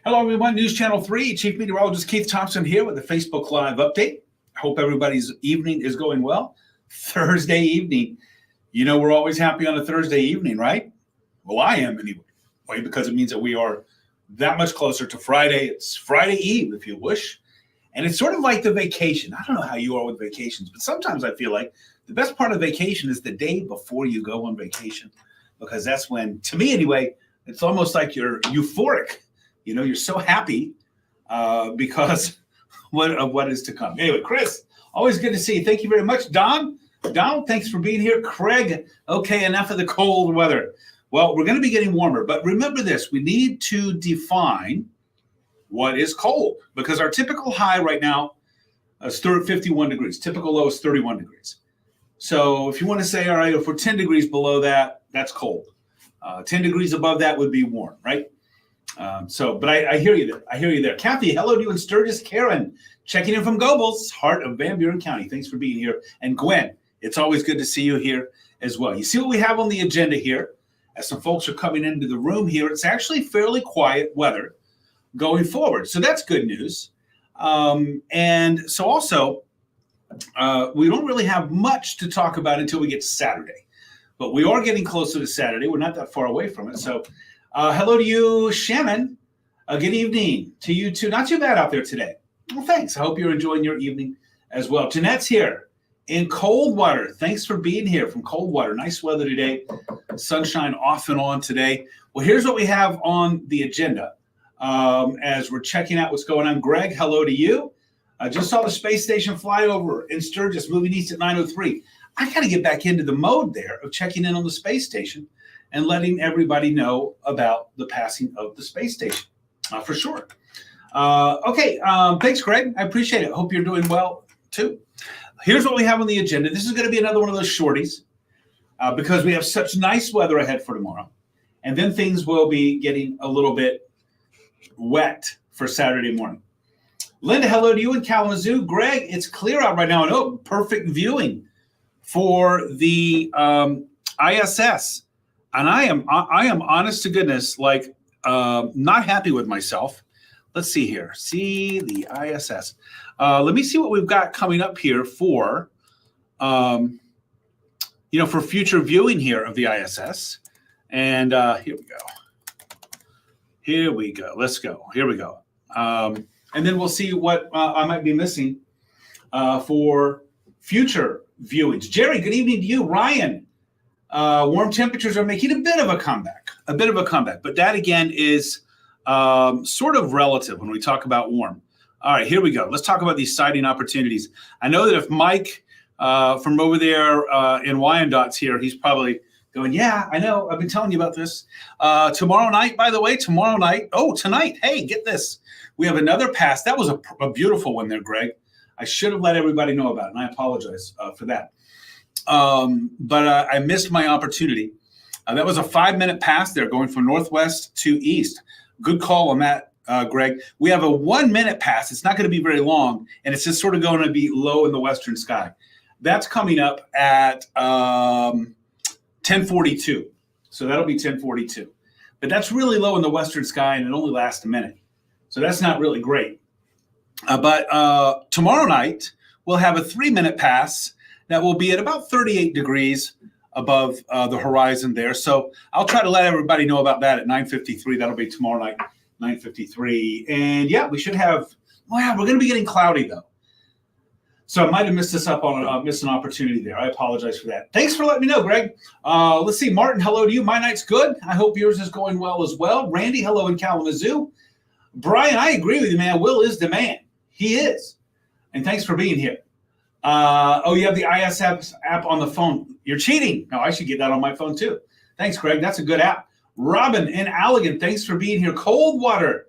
Hello, everyone. News Channel 3, Chief Meteorologist Keith Thompson here with the Facebook Live update. Hope everybody's evening is going well. Thursday evening. You know, we're always happy on a Thursday evening, right? Well, I am anyway, because it means that we are that much closer to Friday. It's Friday Eve, if you wish. And it's sort of like the vacation. I don't know how you are with vacations, but sometimes I feel like the best part of vacation is the day before you go on vacation, because that's when, to me anyway, it's almost like you're euphoric. You know, you're so happy because of what is to come. Anyway, Chris, always good to see you. Thank you very much. Don, thanks for being here. Craig, okay, enough of the cold weather. Well, we're going to be getting warmer, but remember this. We need to define what is cold, because our typical high right now is 51 degrees. Typical low is 31 degrees. So if you want to say, all right, if we're 10 degrees below that, that's cold. 10 degrees above that would be warm, right? But I hear you there. I hear you there. Kathy, hello to you in Sturgis. Karen, checking in from Gobles, heart of Van Buren County. Thanks for being here. And Gwen, it's always good to see you here as well. You see what we have on the agenda here? As some folks are coming into the room here, it's actually fairly quiet weather going forward. So that's good news. And so also, we don't really have much to talk about until we get to Saturday. But we are getting closer to Saturday. We're not that far away from it. So hello to you, Shannon. Good evening to you too. Not too bad out there today. Well, thanks. I hope you're enjoying your evening as well. Jeanette's here in Coldwater. Thanks for being here from Coldwater. Nice weather today. Sunshine off and on today. Well, here's what we have on the agenda as we're checking out what's going on. Greg, hello to you. I just saw the space station fly over in Sturgis, moving east at 9:03. I got to get back into the mode there of checking in on the space station and letting everybody know about the passing of the space station, for sure. Okay, thanks, Greg. I appreciate it. Hope you're doing well, too. Here's what we have on the agenda. This is going to be another one of those shorties because we have such nice weather ahead for tomorrow. And then things will be getting a little bit wet for Saturday morning. Linda, hello to you in Kalamazoo. Greg, it's clear out right now. Oh, perfect viewing for the ISS. And I am honest to goodness, like not happy with myself. Let's see here. See the ISS. Let me see what we've got coming up here for, for future viewing here of the ISS. And here we go. Here we go. Let's go. Here we go. And then we'll see what I might be missing for future viewings. Jerry, good evening to you. Ryan. Warm temperatures are making a bit of a comeback. But that, again, is sort of relative when we talk about warm. All right, here we go. Let's talk about these sighting opportunities. I know that if Mike from over there in Wyandottes here, he's probably going, yeah, I know. I've been telling you about this. Tomorrow night, by the way, tonight. Hey, get this. We have another pass. That was a beautiful one there, Greg. I should have let everybody know about it, and I apologize for that. But I missed my opportunity. That was a 5-minute pass there going from northwest to east. Good call on that, Greg. We have a 1-minute pass. It's not going to be very long, and it's just sort of going to be low in the western sky. That's coming up at 10:42. So that'll be 10:42. But that's really low in the western sky, and it only lasts a minute. So that's not really great. But tomorrow night, we'll have a 3-minute pass that will be at about 38 degrees above the horizon there. So I'll try to let everybody know about that at 9:53. That'll be tomorrow night, 9:53. And yeah, we should have, we're going to be getting cloudy though. So I might have missed this up on missed an opportunity there. I apologize for that. Thanks for letting me know, Greg. Let's see. Martin, hello to you. My night's good. I hope yours is going well as well. Randy, hello in Kalamazoo. Brian, I agree with you, man. Will is the man. He is. And thanks for being here. You have the ISS app on the phone. You're cheating. No, I should get that on my phone too. Thanks, Greg. That's a good app. Robin in Allegan, thanks for being here. Coldwater.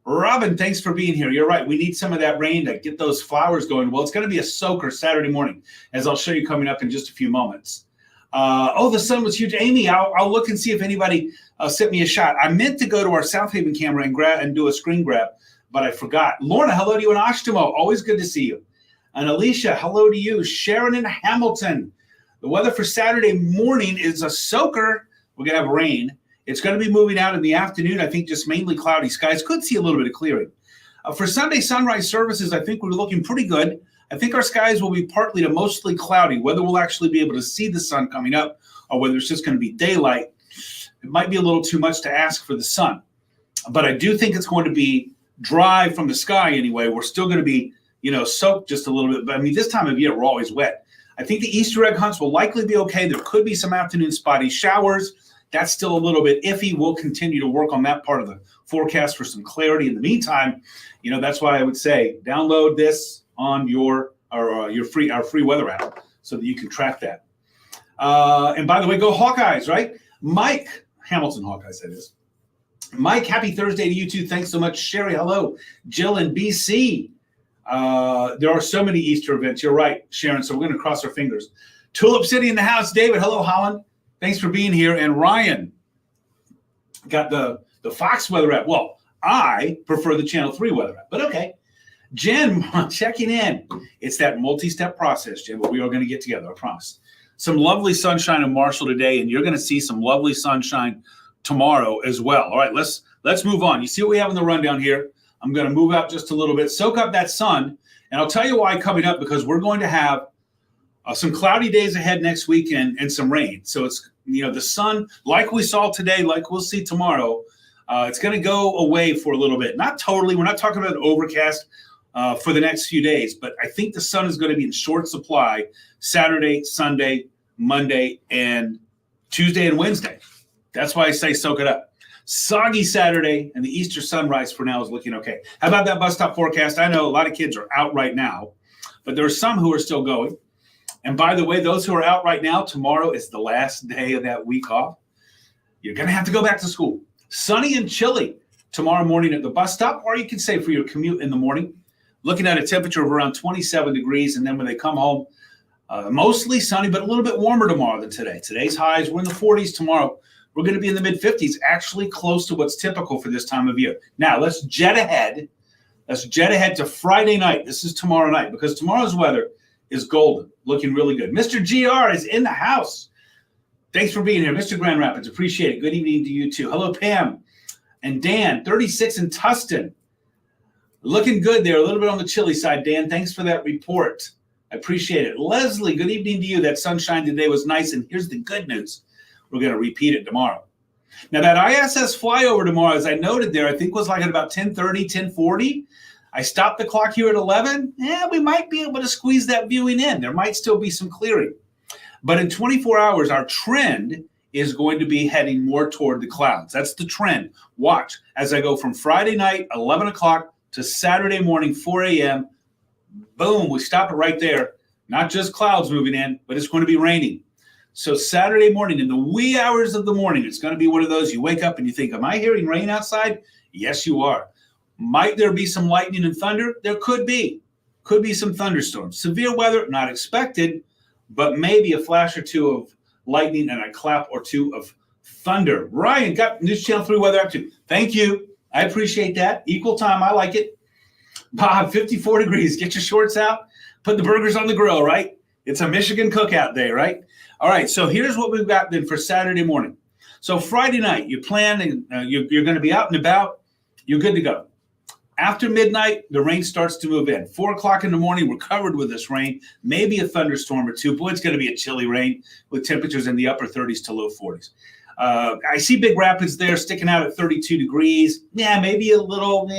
Robin, thanks for being here. You're right. We need some of that rain to get those flowers going. Well, it's going to be a soaker Saturday morning, as I'll show you coming up in just a few moments. The sun was huge. Amy, I'll look and see if anybody sent me a shot. I meant to go to our South Haven camera and do a screen grab, but I forgot. Lorna, hello to you in Oshtemo. Always good to see you. And Alicia, hello to you. Sharon in Hamilton. The weather for Saturday morning is a soaker. We're going to have rain. It's going to be moving out in the afternoon. I think just mainly cloudy skies. Could see a little bit of clearing. For Sunday sunrise services, I think we're looking pretty good. I think our skies will be partly to mostly cloudy. Whether we'll actually be able to see the sun coming up or whether it's just going to be daylight, it might be a little too much to ask for the sun. But I do think it's going to be dry from the sky anyway. We're still going to be, soaked just a little bit. But I mean, this time of year, we're always wet. I think the Easter egg hunts will likely be okay. There could be some afternoon spotty showers. That's still a little bit iffy. We'll continue to work on that part of the forecast for some clarity. In the meantime, that's why I would say download this on your free weather app so that you can track that. And by the way, go Hawkeyes, right? Mike, Hamilton Hawkeyes, that is. Mike, happy Thursday to you too. Thanks so much. Sherry, hello. Jill in BC. There are so many Easter events. You're right, Sharon. So we're going to cross our fingers. Tulip City in the house. David, hello, Holland. Thanks for being here. And Ryan got the Fox weather app. Well, I prefer the Channel 3 weather app, but okay. Jen, checking in. It's that multi-step process, Jen, but we are going to get together, I promise. Some lovely sunshine in Marshall today, and you're going to see some lovely sunshine tomorrow as well. All right, let's move on. You see what we have in the rundown here? I'm going to move out just a little bit, soak up that sun, and I'll tell you why coming up, because we're going to have some cloudy days ahead next weekend and some rain. So it's, the sun, like we saw today, like we'll see tomorrow, it's going to go away for a little bit. Not totally. We're not talking about overcast for the next few days, but I think the sun is going to be in short supply Saturday, Sunday, Monday, and Tuesday and Wednesday. That's why I say soak it up. Soggy Saturday, and the Easter sunrise for now is looking okay. How about that bus stop forecast? I know a lot of kids are out right now, but there are some who are still going. And by the way, those who are out right now, tomorrow is the last day of that week off. You're going to have to go back to school. Sunny and chilly tomorrow morning at the bus stop, or you can say for your commute in the morning. Looking at a temperature of around 27 degrees, and then when they come home, mostly sunny, but a little bit warmer tomorrow than today. Today's highs, we're in the 40s tomorrow. We're going to be in the mid-50s, actually close to what's typical for this time of year. Now, let's jet ahead. Let's jet ahead to Friday night. This is tomorrow night, because tomorrow's weather is golden, looking really good. Mr. GR is in the house. Thanks for being here, Mr. Grand Rapids. Appreciate it. Good evening to you, too. Hello, Pam and Dan, 36 in Tustin. Looking good there, a little bit on the chilly side, Dan. Thanks for that report. I appreciate it. Leslie, good evening to you. That sunshine today was nice, and here's the good news. We're going to repeat it tomorrow. Now, that ISS flyover tomorrow, as I noted there, I think was like at about 10:30, 10:40. I stopped the clock here at 11. We might be able to squeeze that viewing in. There might still be some clearing. But in 24 hours, our trend is going to be heading more toward the clouds. That's the trend. Watch as I go from Friday night, 11 o'clock, to Saturday morning, 4 a.m. Boom, we stop it right there. Not just clouds moving in, but it's going to be raining. So Saturday morning, in the wee hours of the morning, it's going to be one of those you wake up and you think, am I hearing rain outside? Yes, you are. Might there be some lightning and thunder? There could be. Could be some thunderstorms. Severe weather, not expected, but maybe a flash or two of lightning and a clap or two of thunder. Ryan got News Channel 3 weather up to. Thank you. I appreciate that. Equal time. I like it. Bob, 54 degrees. Get your shorts out. Put the burgers on the grill, right? It's a Michigan cookout day, right? All right. So here's what we've got then for Saturday morning. So Friday night, you plan and you're going to be out and about. You're good to go. After midnight, the rain starts to move in. 4 o'clock in the morning, we're covered with this rain. Maybe a thunderstorm or two. Boy, it's going to be a chilly rain with temperatures in the upper 30s to low 40s. I see Big Rapids there sticking out at 32 degrees. Yeah, maybe a little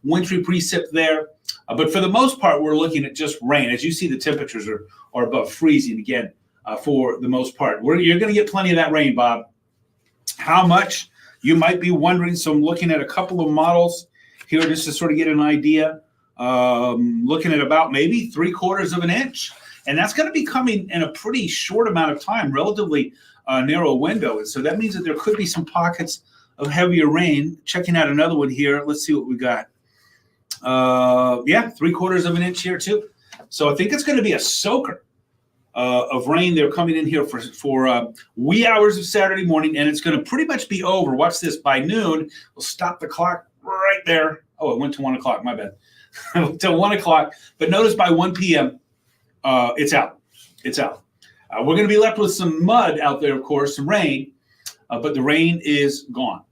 wintry precip there. But for the most part, we're looking at just rain. As you see, the temperatures are above freezing again for the most part. You're going to get plenty of that rain, Bob. How much? You might be wondering. So I'm looking at a couple of models here just to sort of get an idea. Looking at about maybe 3/4 of an inch. And that's going to be coming in a pretty short amount of time, relatively narrow window. And so that means that there could be some pockets of heavier rain. Checking out another one here. Let's see what we got. 3/4 of an inch here too. So I think it's going to be a soaker of rain. They're coming in here for wee hours of Saturday morning, and it's going to pretty much be over. Watch this. By noon, we'll stop the clock right there. Oh, it went to 1 o'clock. My bad. Till 1 o'clock. But notice by 1 p.m., it's out. It's out. We're going to be left with some mud out there, of course, some rain. but the rain is gone.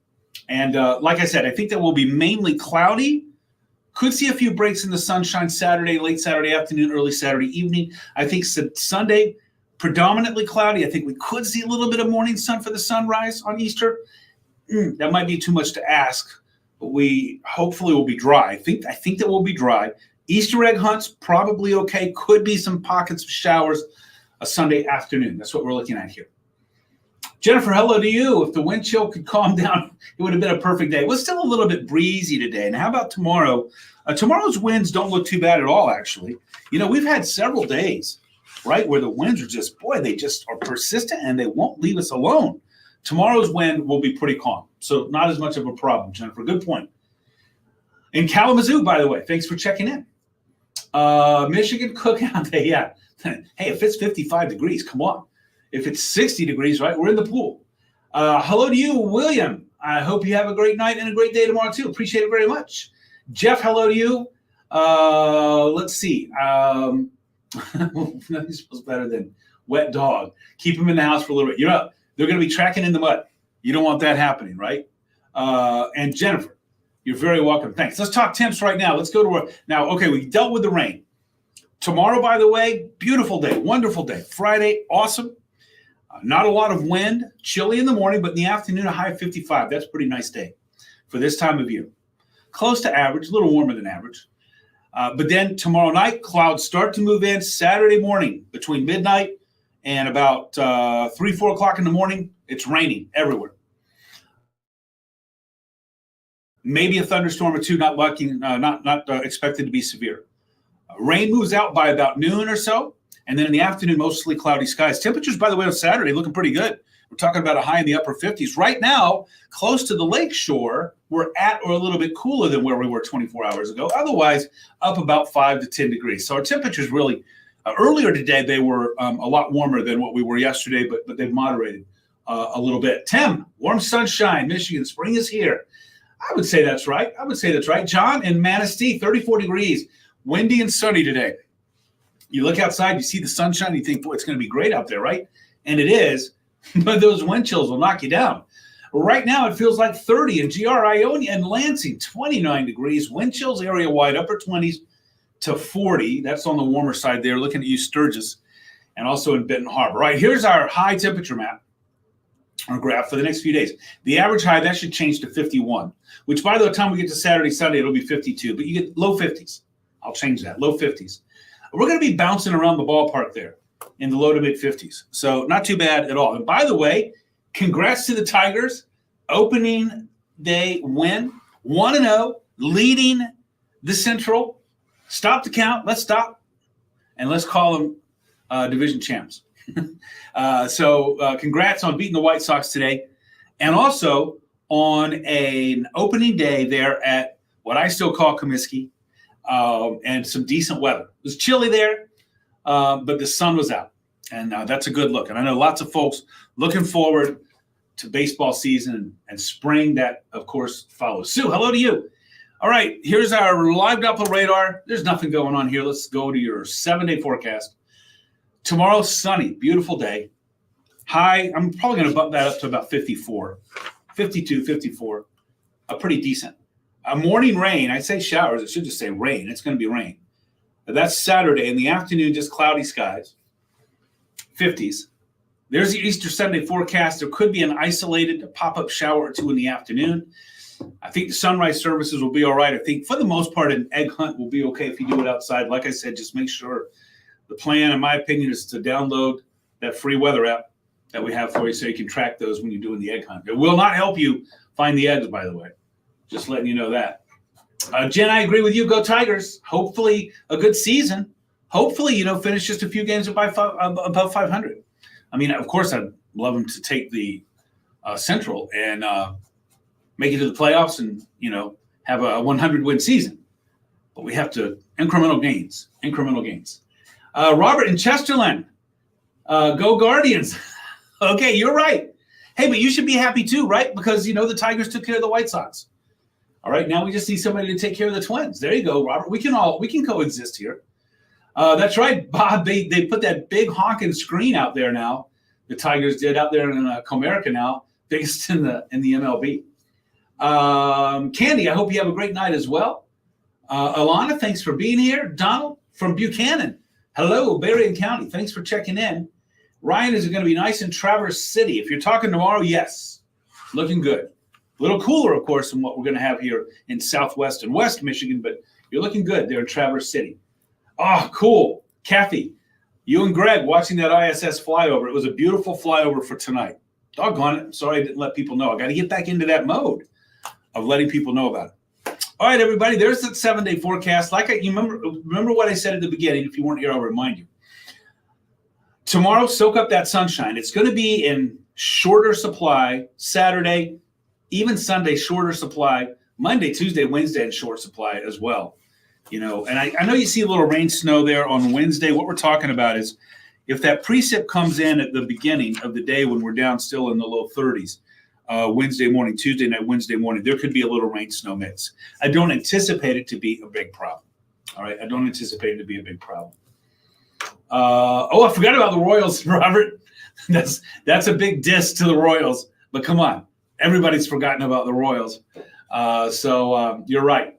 And like I said, I think that will be mainly cloudy. Could see a few breaks in the sunshine Saturday, late Saturday afternoon, early Saturday evening. I think Sunday, predominantly cloudy. I think we could see a little bit of morning sun for the sunrise on Easter. That might be too much to ask, but we hopefully will be dry. I think that will be dry. Easter egg hunts, probably okay. Could be some pockets of showers a Sunday afternoon. That's what we're looking at here. Jennifer, hello to you. If the wind chill could calm down, it would have been a perfect day. It was still a little bit breezy today. And how about tomorrow? Tomorrow's winds don't look too bad at all, actually. We've had several days, right, where the winds are just, they just are persistent and they won't leave us alone. Tomorrow's wind will be pretty calm. So not as much of a problem, Jennifer. Good point. In Kalamazoo, by the way, thanks for checking in. Michigan Cookout Day, yeah. Hey, if it's 55 degrees, come on. If it's 60 degrees, right, we're in the pool. Hello to you, William. I hope you have a great night and a great day tomorrow, too. Appreciate it very much. Jeff, hello to you. Let's see. Nothing smells better than wet dog. Keep them in the house for a little bit. They're going to be tracking in the mud. You don't want that happening, right? And Jennifer, you're very welcome. Thanks. Let's talk temps right now. Let's go to work. Now, okay, we dealt with the rain. Tomorrow, by the way, beautiful day, wonderful day. Friday, awesome. Not a lot of wind, chilly in the morning, but in the afternoon, a high of 55. That's a pretty nice day for this time of year. Close to average, a little warmer than average. But then tomorrow night, clouds start to move in. Saturday morning, between midnight and about 3, 4 o'clock in the morning, it's raining everywhere. Maybe a thunderstorm or two, not expected to be severe. Rain moves out by about noon or so. And then in the afternoon, mostly cloudy skies. Temperatures, by the way, on Saturday looking pretty good. We're talking about a high in the upper 50s. Right now, close to the lake shore, we're at or a little bit cooler than where we were 24 hours ago. Otherwise, up about 5 to 10 degrees. So our temperatures really, earlier today, they were a lot warmer than what we were yesterday, but they've moderated a little bit. Tim, warm sunshine, Michigan, spring is here. I would say that's right. John in Manistee, 34 degrees, windy and sunny today. You look outside, you see the sunshine, you think, boy, it's going to be great out there, right? And it is, but those wind chills will knock you down. Right now, it feels like 30 in GR, Ionia, and Lansing, 29 degrees. Wind chills area-wide, upper 20s to 40. That's on the warmer side there, looking at you, Sturgis, and also in Benton Harbor. Right, here's our high temperature map, our graph for the next few days. The average high, that should change to 51, which by the time we get to Saturday, Sunday, it'll be 52. But you get low 50s. I'll change that, low 50s. We're going to be bouncing around the ballpark there in the low to mid 50s. So not too bad at all. And by the way, congrats to the Tigers. Opening day win, 1-0, leading the Central. Stop the count. Let's stop. And let's call them division champs. So congrats on beating the White Sox today. And also on an opening day there at what I still call Comiskey. And some decent weather. It was chilly there, but the sun was out, and that's a good look. And I know lots of folks looking forward to baseball season and spring that, of course, follows. Sue, hello to you. All right, here's our live Doppler radar. There's nothing going on here. Let's go to your 7-day forecast. Tomorrow, sunny, beautiful day. High, I'm probably going to bump that up to about 54, 52, 54. Pretty decent. A morning rain, I say showers, it should just say rain. It's going to be rain. That's Saturday. In the afternoon, just cloudy skies, 50s. There's the Easter Sunday forecast. There could be an isolated pop-up shower or two in the afternoon. I think the sunrise services will be all right. I think for the most part, an egg hunt will be okay if you do it outside. Like I said, just make sure the plan, in my opinion, is to download that free weather app that we have for you so you can track those when you're doing the egg hunt. It will not help you find the eggs, by the way. Just letting you know that. Jen, I agree with you. Go Tigers. Hopefully a good season. Hopefully, finish just a few games above 500. I mean, of course, I'd love them to take the Central and make it to the playoffs and, have a 100-win season. But we have to incremental gains. Robert in Chesterland. Go Guardians. Okay, you're right. Hey, but you should be happy too, right? Because, the Tigers took care of the White Sox. All right, now we just need somebody to take care of the Twins. There you go, Robert. We can coexist here. That's right, Bob. They put that big honking screen out there now. The Tigers did out there in Comerica now. biggest in the MLB. Candy, I hope you have a great night as well. Alana, thanks for being here. Donald from Buchanan, hello, Berrien County. Thanks for checking in. Ryan, is it going to be nice in Traverse City? If you're talking tomorrow, yes, looking good. A little cooler, of course, than what we're going to have here in Southwest and West Michigan, but you're looking good there in Traverse City. Oh, cool. Kathy, you and Greg watching that ISS flyover. It was a beautiful flyover for tonight. Doggone it. I'm sorry I didn't let people know. I got to get back into that mode of letting people know about it. All right, everybody, there's that 7-day forecast. You remember what I said at the beginning. If you weren't here, I'll remind you. Tomorrow, soak up that sunshine. It's going to be in shorter supply. Saturday, even Sunday, shorter supply. Monday, Tuesday, Wednesday, in short supply as well. And I know you see a little rain, snow there on Wednesday. What we're talking about is if that precip comes in at the beginning of the day when we're down still in the low 30s, Wednesday morning, Tuesday night, Wednesday morning, there could be a little rain, snow mix. I don't anticipate it to be a big problem. All right, I don't anticipate it to be a big problem. I forgot about the Royals, Robert. That's a big diss to the Royals. But come on, everybody's forgotten about the Royals. So you're right.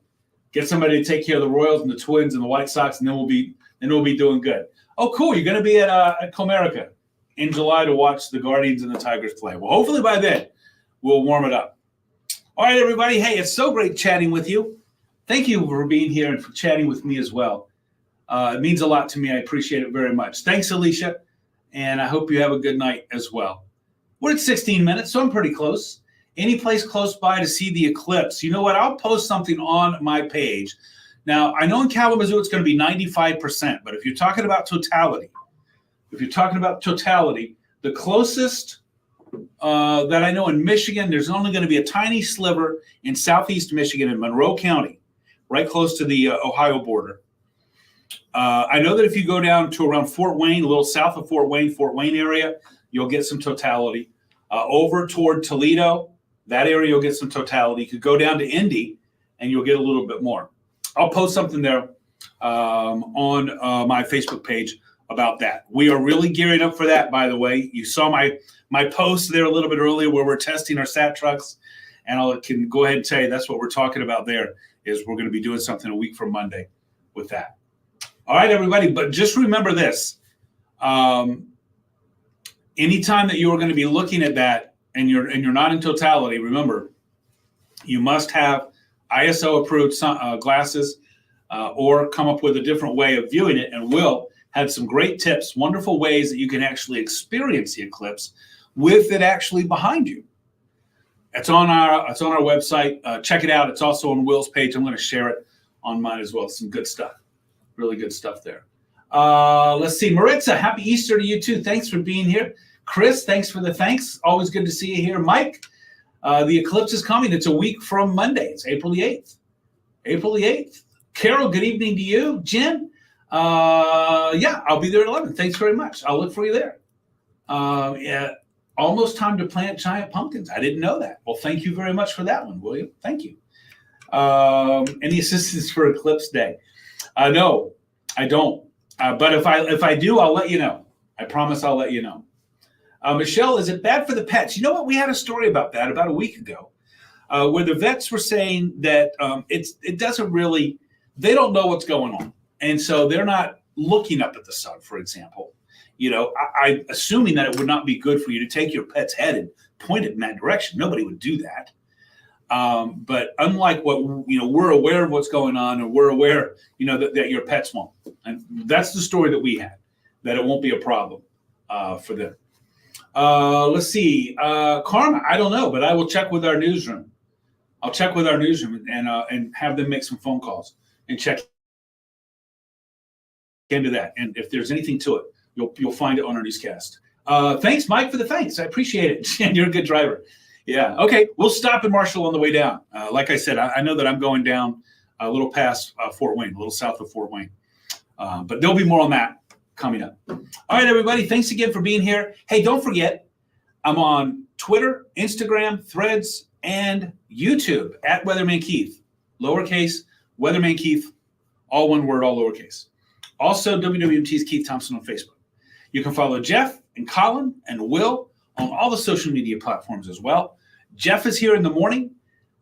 Get somebody to take care of the Royals and the Twins and the White Sox, and then we'll be doing good. Oh, cool! You're going to be at Comerica in July to watch the Guardians and the Tigers play. Well, hopefully by then we'll warm it up. All right, everybody. Hey, it's so great chatting with you. Thank you for being here and for chatting with me as well. It means a lot to me. I appreciate it very much. Thanks, Alicia, and I hope you have a good night as well. We're at 16 minutes, so I'm pretty close. Any place close by to see the eclipse? You know what? I'll post something on my page. Now, I know in Kalamazoo it's going to be 95%, but if you're talking about totality, the closest that I know in Michigan, there's only going to be a tiny sliver in southeast Michigan in Monroe County, right close to the Ohio border. I know that if you go down to around Fort Wayne, a little south of Fort Wayne area, you'll get some totality. Over toward Toledo, that area you'll get some totality. You could go down to Indy, and you'll get a little bit more. I'll post something there on my Facebook page about that. We are really gearing up for that, by the way. You saw my post there a little bit earlier where we're testing our sat trucks, and I can go ahead and tell you that's what we're talking about there is we're going to be doing something a week from Monday with that. All right, everybody, but just remember this. Anytime that you are going to be looking at that and you're not in totality, remember, you must have ISO approved glasses or come up with a different way of viewing it. And Will had some great tips, wonderful ways that you can actually experience the eclipse with it actually behind you. It's on our website. Check it out. It's also on Will's page. I'm going to share it on mine as well. Some good stuff. Really good stuff there. Let's see. Maritza, happy Easter to you too. Thanks for being here. Chris, thanks for the thanks. Always good to see you here. Mike, the eclipse is coming. It's a week from Monday. It's April the 8th. April the 8th. Carol, good evening to you. Jen, I'll be there at 11. Thanks very much. I'll look for you there. Almost time to plant giant pumpkins. I didn't know that. Well, thank you very much for that one, William. Thank you. Any assistance for Eclipse Day? No, I don't. But if I do, I'll let you know. I promise I'll let you know. Michelle, is it bad for the pets? You know what? We had a story about that about a week ago, where the vets were saying that it doesn't really. They don't know what's going on, and so they're not looking up at the sun, for example. I'm assuming that it would not be good for you to take your pet's head and point it in that direction. Nobody would do that. But unlike what we're aware of what's going on, and we're aware, that your pets won't. And that's the story that we had, that it won't be a problem for them. Let's see, Karma. I don't know, but I will check with our newsroom. I'll check with our newsroom and have them make some phone calls and check into that. And if there's anything to it, you'll find it on our newscast. Thanks, Mike, for the thanks. I appreciate it. And you're a good driver. Yeah. Okay. We'll stop in Marshall on the way down. Like I said, I know that I'm going down a little past Fort Wayne, a little south of Fort Wayne. But there'll be more on that coming up. All right, everybody. Thanks again for being here. Hey, don't forget, I'm on Twitter, Instagram, Threads, and YouTube at Weatherman Keith. Lowercase, Weatherman Keith, all one word, all lowercase. Also, WWMT's Keith Thompson on Facebook. You can follow Jeff and Colin and Will on all the social media platforms as well. Jeff is here in the morning,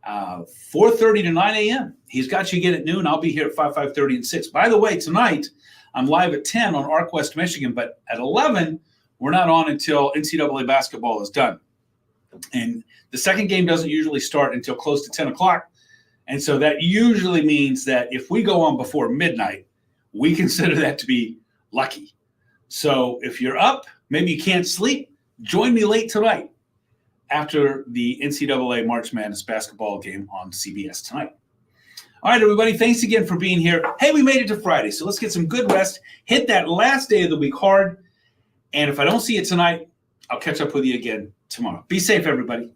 4:30 to 9 a.m. He's got you again at noon. I'll be here at 5:30, and 6. By the way, tonight I'm live at 10 on Arc West Michigan, but at 11 we're not on until NCAA basketball is done. And the second game doesn't usually start until close to 10 o'clock. And so that usually means that if we go on before midnight, we consider that to be lucky. So if you're up, maybe you can't sleep, join me late tonight after the NCAA March Madness basketball game on CBS tonight. All right, everybody, thanks again for being here. Hey, we made it to Friday, so let's get some good rest. Hit that last day of the week hard. And if I don't see you tonight, I'll catch up with you again tomorrow. Be safe, everybody.